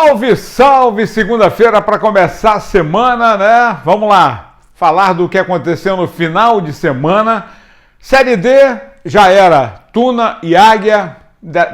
Salve, salve! Segunda-feira para começar a semana, né? Vamos lá, falar do que aconteceu no final de semana. Série D já era Tuna e Águia,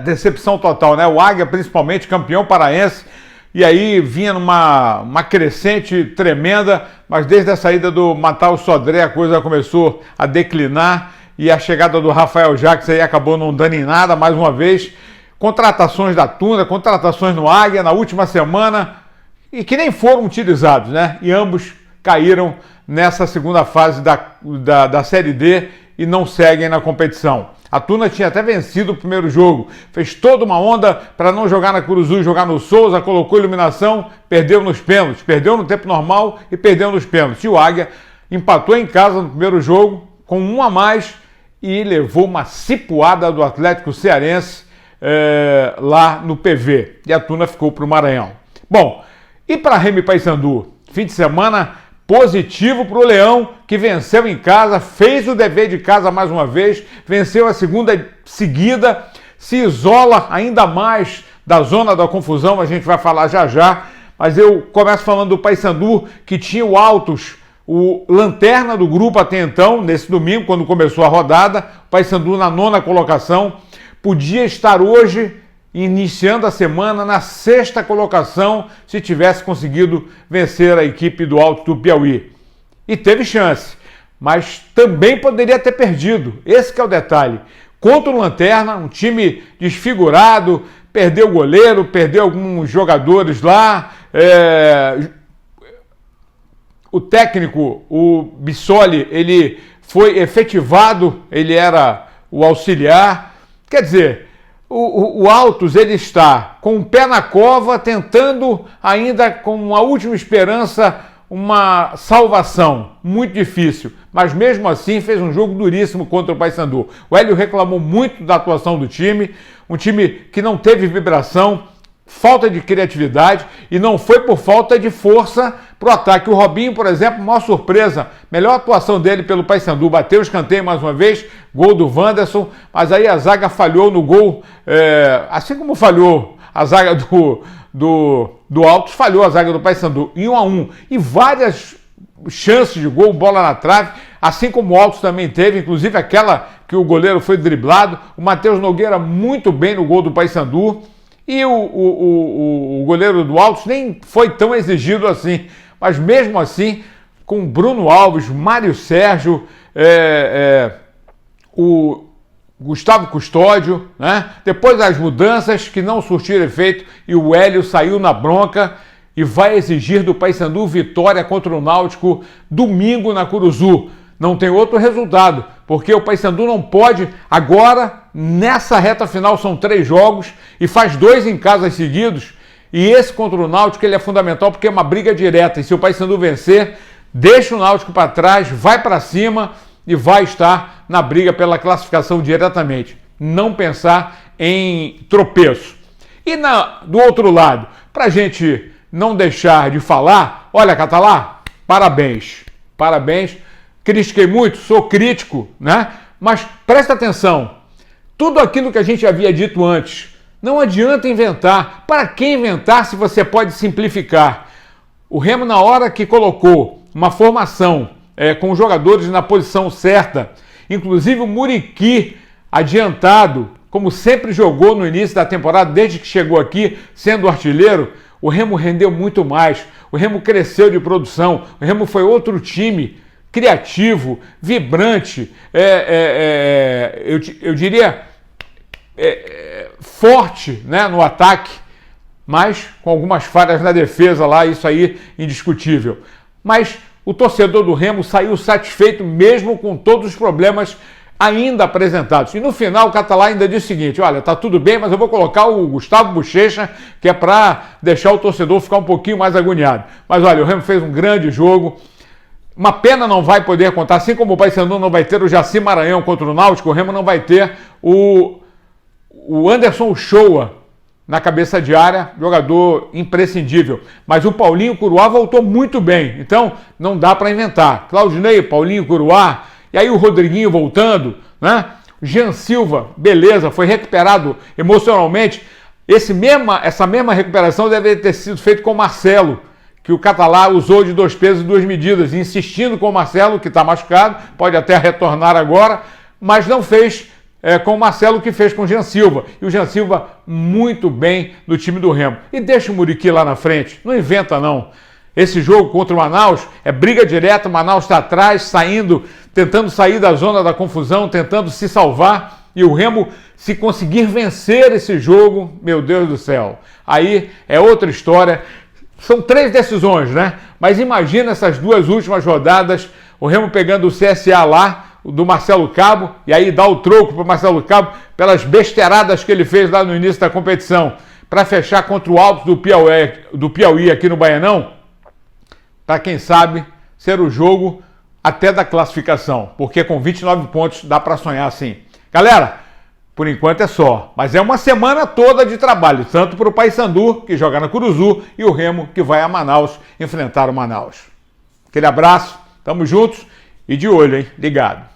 decepção total, né? O Águia, principalmente, campeão paraense, e aí vinha numa crescente tremenda, mas desde a saída do Matheus Sodré a coisa começou a declinar e a chegada do Rafael Jacques aí acabou não dando em nada mais uma vez. Contratações da Tuna, contratações no Águia na última semana e que nem foram utilizados, né? E ambos caíram nessa segunda fase da Série D e não seguem na competição. A Tuna tinha até vencido o primeiro jogo, fez toda uma onda para não jogar na Curuzu, jogar no Souza, colocou iluminação, perdeu nos pênaltis, perdeu no tempo normal e perdeu nos pênaltis. E o Águia empatou em casa no primeiro jogo com um a mais e levou uma cipuada do Atlético Cearense lá no PV, e a Tuna ficou para o Maranhão. Bom, e para Remo e Paysandu? Fim de semana positivo para o Leão, que venceu em casa, fez o dever de casa mais uma vez, venceu a segunda seguida, se isola ainda mais da zona da confusão, a gente vai falar já já, mas eu começo falando do Paysandu, que tinha o Altos, o lanterna do grupo até então, nesse domingo, quando começou a rodada, o Paysandu na 9ª colocação, podia estar hoje, iniciando a semana, na 6ª colocação, se tivesse conseguido vencer a equipe do Alto do Piauí. E teve chance, mas também poderia ter perdido. Esse que é o detalhe. Contra o Lanterna, um time desfigurado, perdeu o goleiro, perdeu alguns jogadores lá. O técnico, o Bissoli, ele foi efetivado, ele era o auxiliar. Quer dizer, o Altos ele está com o pé na cova, tentando ainda com uma última esperança uma salvação. Muito difícil, mas mesmo assim fez um jogo duríssimo contra o Paysandu. O Hélio reclamou muito da atuação do time, um time que não teve vibração, falta de criatividade e não foi por falta de força para o ataque. O Robinho, por exemplo, maior surpresa, melhor atuação dele pelo Paysandu, bateu o escanteio mais uma vez, gol do Wanderson, mas aí a zaga falhou no gol, assim como falhou a zaga do Altos, falhou a zaga do Paysandu em 1-1, e várias chances de gol, bola na trave, assim como o Altos também teve, inclusive aquela que o goleiro foi driblado. O Matheus Nogueira muito bem no gol do Paysandu. E o goleiro do Altos nem foi tão exigido assim. Mas mesmo assim, com Bruno Alves, Mário Sérgio, o Gustavo Custódio, né? Depois das mudanças que não surtiram efeito e o Hélio saiu na bronca e vai exigir do Paysandu vitória contra o Náutico domingo na Curuzu. Não tem outro resultado, porque o Paysandu não pode, agora, nessa reta final, são 3 jogos, e faz 2 em casa seguidos, e esse contra o Náutico ele é fundamental, porque é uma briga direta, e se o Paysandu vencer, deixa o Náutico para trás, vai para cima, e vai estar na briga pela classificação diretamente. Não pensar em tropeço. E do outro lado, para a gente não deixar de falar, olha, Catalá, parabéns, parabéns. Critiquei muito, sou crítico, né? Mas presta atenção, tudo aquilo que a gente havia dito antes, não adianta inventar. Para que inventar se você pode simplificar? O Remo, na hora que colocou uma formação com os jogadores na posição certa, inclusive o Muriqui adiantado, como sempre jogou no início da temporada, desde que chegou aqui, sendo artilheiro, o Remo rendeu muito mais, o Remo cresceu de produção, o Remo foi outro time, criativo, vibrante, eu diria forte, né, no ataque, mas com algumas falhas na defesa lá, isso aí indiscutível. Mas o torcedor do Remo saiu satisfeito mesmo com todos os problemas ainda apresentados. E no final o Catalá ainda disse o seguinte: olha, tá tudo bem, mas eu vou colocar o Gustavo Bochecha, que é para deixar o torcedor ficar um pouquinho mais agoniado. Mas olha, o Remo fez um grande jogo. Uma pena não vai poder contar, assim como o Paysandu não vai ter o Jaci Maranhão contra o Náutico, o Remo não vai ter o Anderson Uchoa na cabeça de área, jogador imprescindível. Mas o Paulinho Curuá voltou muito bem, então não dá para inventar. Claudinei, Paulinho Curuá, e aí o Rodriguinho voltando, né? Jean Silva, beleza, foi recuperado emocionalmente. Essa mesma recuperação deve ter sido feita com o Marcelo, que o Catalá usou de 2 pesos e 2 medidas, insistindo com o Marcelo, que está machucado, pode até retornar agora, mas não fez com o Marcelo, que fez com o Jean Silva. E o Jean Silva muito bem no time do Remo. E deixa o Muriqui lá na frente, não inventa não. Esse jogo contra o Manaus é briga direta, o Manaus está atrás, tentando sair da zona da confusão, tentando se salvar, e o Remo, se conseguir vencer esse jogo, meu Deus do céu, aí é outra história. São 3 decisões, né? Mas imagina essas 2 últimas rodadas, o Remo pegando o CSA lá, do Marcelo Cabo, e aí dá o troco para o Marcelo Cabo pelas besteiradas que ele fez lá no início da competição, para fechar contra o Altos do Piauí aqui no Baianão, para quem sabe ser o jogo até da classificação, porque com 29 pontos dá para sonhar sim. Galera, por enquanto é só, mas é uma semana toda de trabalho, tanto para o Paysandu, que joga na Curuzu, e o Remo, que vai a Manaus enfrentar o Manaus. Aquele abraço, tamo juntos e de olho, hein? Ligado.